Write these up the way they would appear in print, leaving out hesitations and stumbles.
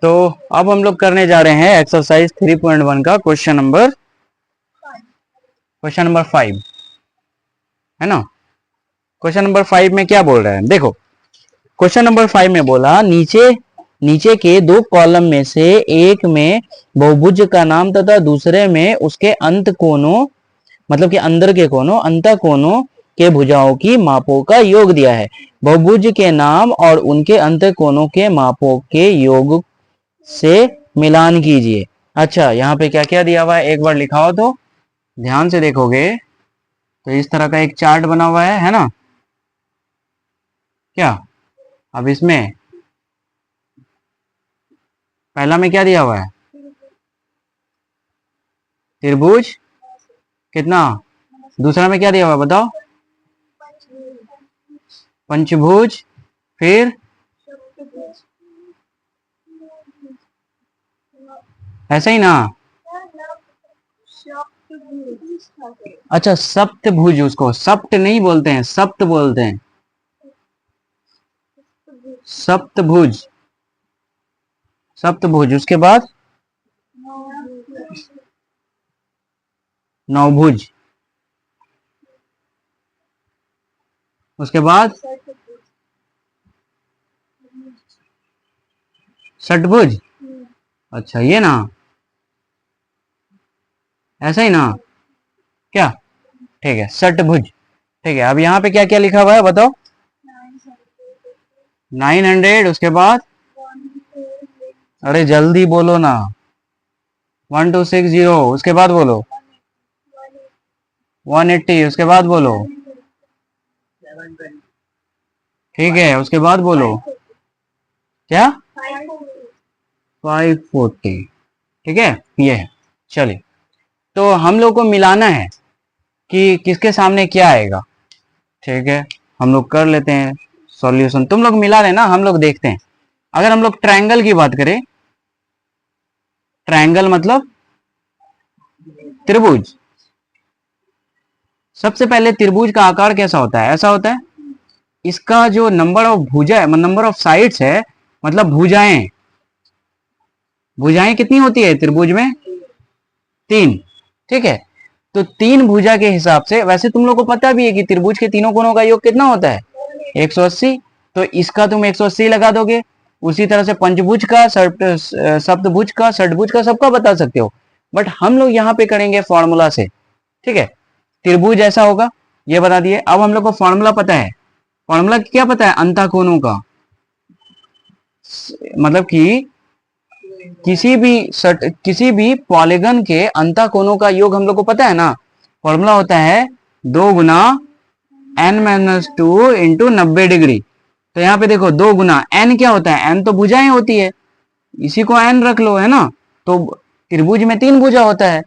तो अब हम लोग करने जा रहे हैं एक्सरसाइज 3.1 का क्वेश्चन नंबर 5 है ना। क्वेश्चन नंबर 5 में क्या बोल रहा है, देखो। क्वेश्चन नंबर 5 में बोला नीचे नीचे के दो कॉलम में से एक में बहुभुज का नाम तथा दूसरे में उसके अंत कोनों मतलब कि अंदर के कोनों अंत कोनों के भुजाओं की मापों का योग दिया है। बहुभुज के नाम और उनके अंत कोनों के मापों के योग से मिलान कीजिए। अच्छा, यहाँ पे क्या क्या दिया हुआ है एक बार लिखा हो तो ध्यान से देखोगे तो इस तरह का एक चार्ट बना हुआ है ना। क्या अब इसमें पहला में क्या दिया हुआ है, त्रिभुज कितना, दूसरा में क्या दिया हुआ है बताओ, पंचभुज, फिर ऐसा ही ना। अच्छा, सप्तभुज, उसको सप्त नहीं बोलते हैं, सप्त बोलते हैं, सप्तभुज, सप्तभुज। उसके बाद नवभुज, उसके बाद षटभुज। अच्छा ये ना, ऐसा ही ना क्या, ठीक है, षटभुज। ठीक है, अब यहाँ पे क्या क्या लिखा हुआ है बताओ, 900, उसके बाद अरे जल्दी बोलो ना, 1260, उसके बाद बोलो 180, उसके बाद बोलो, ठीक है, उसके बाद बोलो क्या 540, ठीक है ये है। चलिए, तो हम लोग को मिलाना है कि किसके सामने क्या आएगा। ठीक है, हम लोग कर लेते हैं सॉल्यूशन, तुम लोग मिला लेना, हम लोग देखते हैं। अगर हम लोग ट्रायंगल की बात करें, ट्रायंगल मतलब त्रिभुज, सबसे पहले त्रिभुज का आकार कैसा होता है, ऐसा होता है। इसका जो नंबर ऑफ भुजा है, नंबर ऑफ साइड्स है, मतलब भुजाएं, भुजाएं कितनी होती है त्रिभुज में, 3। ठीक है, तो 3 भुजा के हिसाब से, वैसे तुम लोग को पता भी है कि त्रिभुज के तीनों कोनों का योग कितना होता है 180, तो इसका तुम 180 लगा दोगे। उसी तरह से पंचभुज का, सप्तभुज का, षटभुज का, सबका बता सकते हो। बट हम लोग यहाँ पे करेंगे फॉर्मूला से। ठीक है, त्रिभुज ऐसा होगा, ये बता दिए। अब हम लोग को फॉर्मूला पता है, फॉर्मूला क्या पता है, अंतःकोणों का, मतलब कि किसी भी पॉलीगन के अंतःकोणों का योग हम लोग को पता है ना। फॉर्मूला होता है 2 गुना n-2 इंटू 90 डिग्री। तो यहाँ पे देखो 2 गुना n क्या होता है, n तो भुजाएं होती है, इसी को n रख लो, है ना। तो त्रिभुज में 3 भुजा होता है,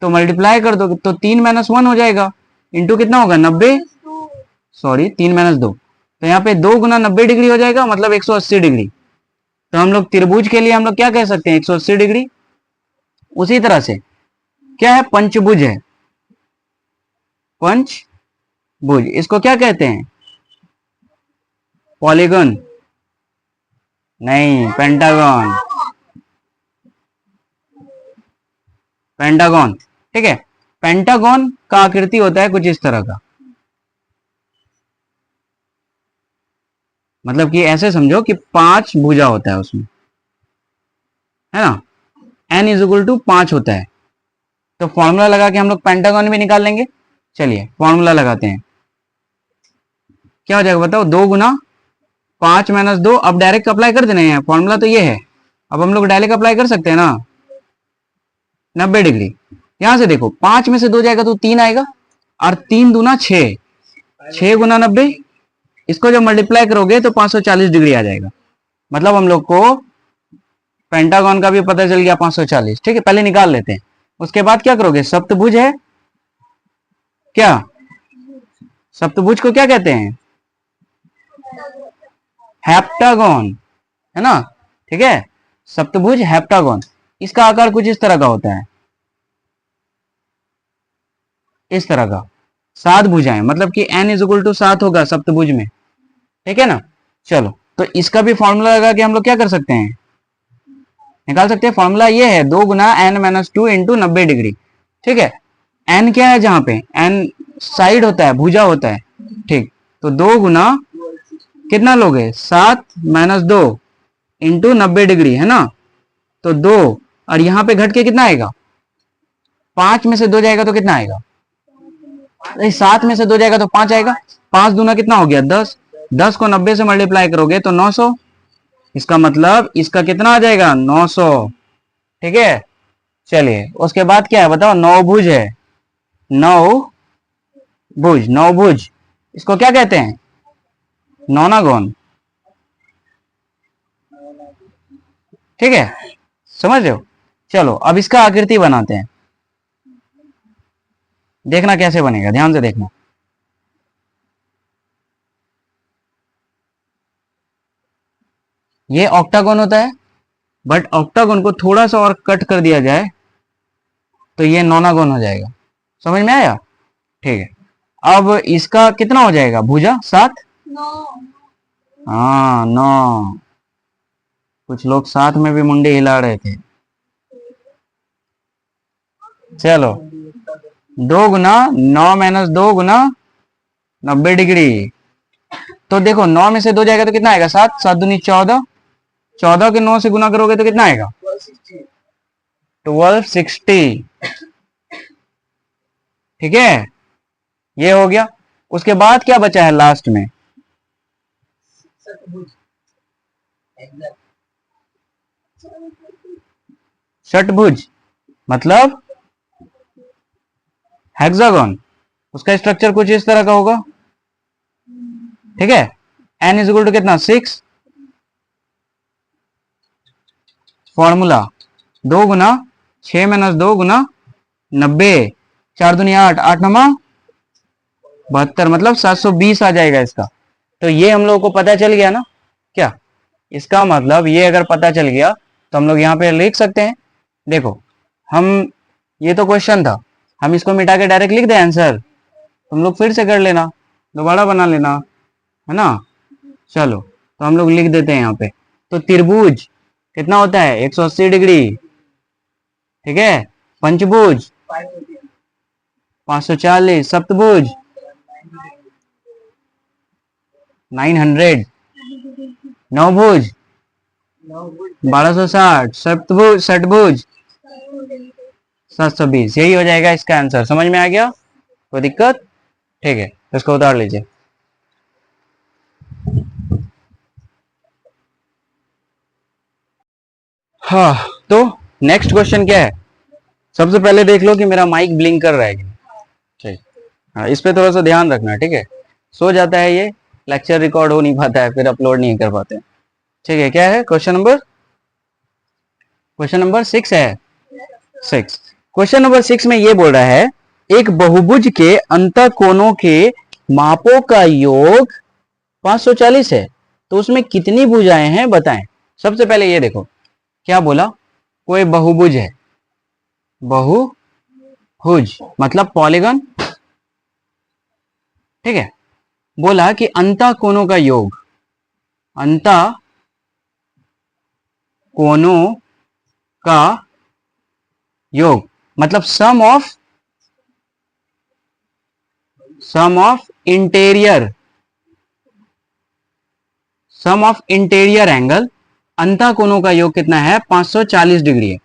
तो मल्टीप्लाई कर दो तो 3 - 1 हो जाएगा, इंटू कितना होगा 90, सॉरी 3 - 2, तो यहाँ पे 2 गुना 90 डिग्री हो जाएगा, मतलब 180 डिग्री। तो हम लोग त्रिभुज के लिए हम लोग क्या कह सकते हैं, 180 डिग्री। उसी तरह से क्या है, पंचभुज है, पंचभुज, इसको क्या कहते हैं, पॉलीगन नहीं, पेंटागन, पेंटागन। ठीक है, पेंटागन का आकृति होता है कुछ इस तरह का, मतलब कि ऐसे समझो कि 5 भुजा होता है उसमें, है ना, n = 5 होता है। तो फॉर्मूला लगा के हम लोग पेंटागन भी निकाल लेंगे। चलिए फॉर्मूला लगाते हैं, क्या हो जाएगा बताओ, 2 गुना 5 - 2, अब डायरेक्ट अप्लाई कर देना है, फॉर्मूला तो ये है, अब हम लोग डायरेक्ट अप्लाई कर सकते हैं ना, 90 डिग्री। यहां से देखो 5 में से 2 जाएगा तो 3 आएगा, और 3 दूना 6, 6 गुना 90, इसको जब मल्टीप्लाई करोगे तो 540 डिग्री आ जाएगा। मतलब हम लोग को पेंटागन का भी पता चल गया 540। ठीक है, पहले निकाल लेते हैं, उसके बाद क्या करोगे, सप्तभुज है क्या, सप्तभुज को क्या कहते हैं, हेप्टागन, है ना। ठीक है, सप्तभुज हेप्टागन, इसका आकार कुछ इस तरह का होता है, इस तरह का, 7 भुजाएं, मतलब कि n = 7 होगा सप्तभुज में। ठीक है ना। चलो, तो इसका भी फॉर्मूला लगा के हम लोग क्या कर सकते हैं, निकाल सकते हैं। फॉर्मूला ये है 2 गुना n माइनस 2 इंटू 90 डिग्री। ठीक है, n क्या है जहां पे n साइड होता है, भुजा होता है। ठीक, तो 2 गुना कितना लोगे 7 माइनस 2 इंटू 90 डिग्री है ना, तो 2 और यहां पे घट के कितना आएगा 5 में से 2 जाएगा तो कितना आएगा 7 में से 2 जाएगा तो 5 आएगा। 5 दूना कितना हो गया 10, 10 को 90 से मल्टीप्लाई करोगे तो 900। इसका मतलब इसका कितना आ जाएगा 900। ठीक है, चलिए उसके बाद क्या है बताओ, नौभुज है। नौभुज, नौभुज इसको क्या कहते हैं नौनागौन। ठीक है, समझ रहे हो। चलो अब इसका आकृति बनाते हैं, देखना कैसे बनेगा, ध्यान से देखना। ये ऑक्टागोन होता है, बट ऑक्टागोन को थोड़ा सा और कट कर दिया जाए तो ये नौनागोन हो जाएगा। समझ में आया। ठीक है, अब इसका कितना हो जाएगा भुजा 7। हाँ 9। कुछ लोग साथ में भी मुंडे हिला रहे थे। चलो 2 गुना 9 माइनस 2 गुना 90 डिग्री। तो देखो 9 में से 2 जाएगा तो कितना आएगा 7, 7 दूनी 14, 14 के 9 से गुना करोगे तो कितना आएगा 1260। ठीक है, ये हो गया। उसके बाद क्या बचा है लास्ट में, षटभुज मतलब हेक्सागोन। उसका स्ट्रक्चर कुछ इस तरह का होगा। ठीक है, n इज इक्वल टू कितना 6, फॉर्मूला 2 गुना 6 माइनस 2 गुना 90, 4 दूनी 8, 8 नमा 72, मतलब 720 आ जाएगा इसका। तो ये हम लोग को पता चल गया ना क्या, इसका मतलब ये अगर पता चल गया तो हम लोग यहाँ पे लिख सकते हैं। देखो हम, ये तो क्वेश्चन था, हम इसको मिटा के डायरेक्ट लिख दें आंसर, तुम लोग फिर से कर लेना, दोबारा बना लेना, है ना। चलो तो हम लोग लिख देते हैं यहाँ पे। तो त्रिभुज कितना होता है 180 डिग्री। ठीक है, पंचभुज 540, सप्तभुज 900, नवभुज 1260, सप्तभुज षटभुज 720। यही हो जाएगा इसका आंसर। समझ में आ गया, कोई दिक्कत। ठीक है, इसको उतार लीजिए। हाँ, तो नेक्स्ट क्वेश्चन क्या है, सबसे पहले देख लो कि मेरा माइक ब्लिंक कर रहा है कि नहीं। ठीक, हाँ इस पे थोड़ा सा ध्यान रखना। ठीक है, सो जाता है ये, लेक्चर रिकॉर्ड हो नहीं पाता है, फिर अपलोड नहीं कर पाते। ठीक है, क्या है क्वेश्चन नंबर, क्वेश्चन नंबर 6 है। 6, क्वेश्चन नंबर 6 में ये बोल रहा है एक बहुभुज के अंतःकोणों के मापों का योग 540 है, तो उसमें कितनी भुजाएं हैं बताएं। सबसे पहले ये देखो क्या बोला, कोई बहुभुज है, बहुभुज मतलब पॉलीगन। ठीक है, बोला कि अंतःकोणों का योग, अंतःकोणों का योग मतलब sum of interior, sum of interior angle, अंतःकोणों का योग कितना है 540 डिग्री है।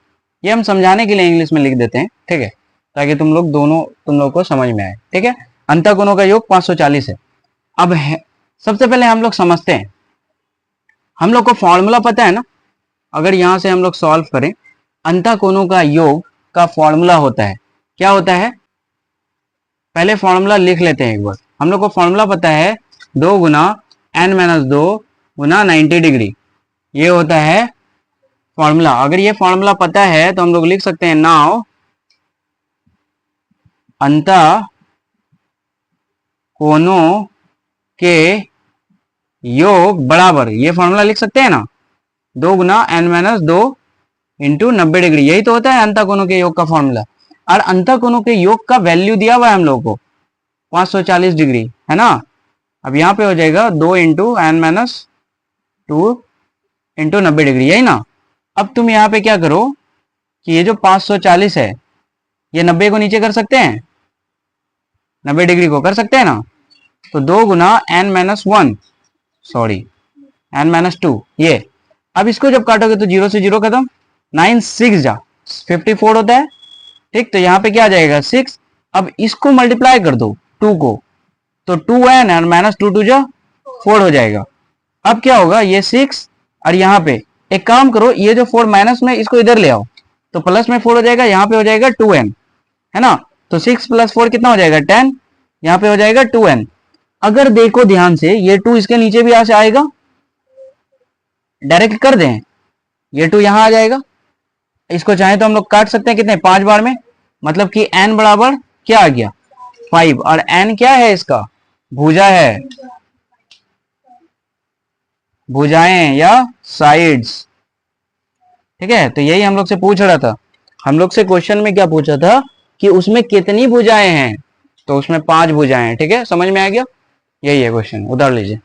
ये हम समझाने के लिए इंग्लिश में लिख देते हैं। ठीक है, ताकि तुम लोग को समझ में आए। ठीक है, अंतःकोणों का योग 540 है। अब सबसे पहले हम लोग समझते हैं, हम लोग को फॉर्मूला पता है ना, अगर यहां से हम लोग सॉल्व करें, अंतःकोणों का योग का फॉर्मूला होता है, क्या होता है, पहले फॉर्मूला लिख लेते हैं एक बार। हम लोग को फॉर्मूला पता है 2 गुना n माइनस 2 गुना 90 डिग्री, ये होता है फॉर्मूला। अगर ये फॉर्मूला पता है तो हम लोग लिख सकते हैं नाउ अंतःकोणों के योग बराबर, ये फॉर्मूला लिख सकते हैं ना, 2 गुना n माइनस 2 इंटू 90 डिग्री, यही तो होता है अंतःकोणों के योग का फॉर्मूला। और अंतःकोणों के योग का वैल्यू दिया हुआ है हम लोग को 540 डिग्री, है ना। अब यहाँ पे हो जाएगा 2 into n minus 2 into 90 degree, यही ना। अब तुम यहाँ पे क्या करो कि ये जो 540 है, ये 90 को नीचे कर सकते हैं, 90 डिग्री को कर सकते हैं ना। तो 2 गुना n-1, सॉरी n-2, ये। अब इसको जब काटोगे तो 0 से 0 खत्म, 9 6 जा 54 होता है। ठीक, तो यहाँ पे क्या आ जाएगा 6। अब इसको मल्टीप्लाई कर दो 2 को, तो 2n और -2 2 जा 4 हो जाएगा। अब क्या होगा, ये 6 और यहाँ पे एक काम करो, ये जो 4 माइनस में इसको इधर ले आओ, तो प्लस में 4 हो जाएगा, यहाँ पे हो जाएगा 2n, है ना। तो 6 + 4 कितना हो जाएगा 10, यहाँ पे हो जाएगा 2n। अगर देखो ध्यान से, ये 2 इसके नीचे भी से आएगा, डायरेक्ट कर दें, ये 2 यहां आ जाएगा। इसको चाहे तो हम लोग काट सकते हैं कितने, 5 बार में, मतलब कि n बराबर क्या आ गया 5, और n क्या है इसका, भुजा है, भुजाएं या साइड्स। ठीक है, तो यही हम लोग से पूछ रहा था। हम लोग से क्वेश्चन में क्या पूछा था कि उसमें कितनी भुजाएं हैं, तो उसमें 5 भुजाएं हैं। ठीक है, समझ में आ गया, यही है क्वेश्चन, उतार लीजिए।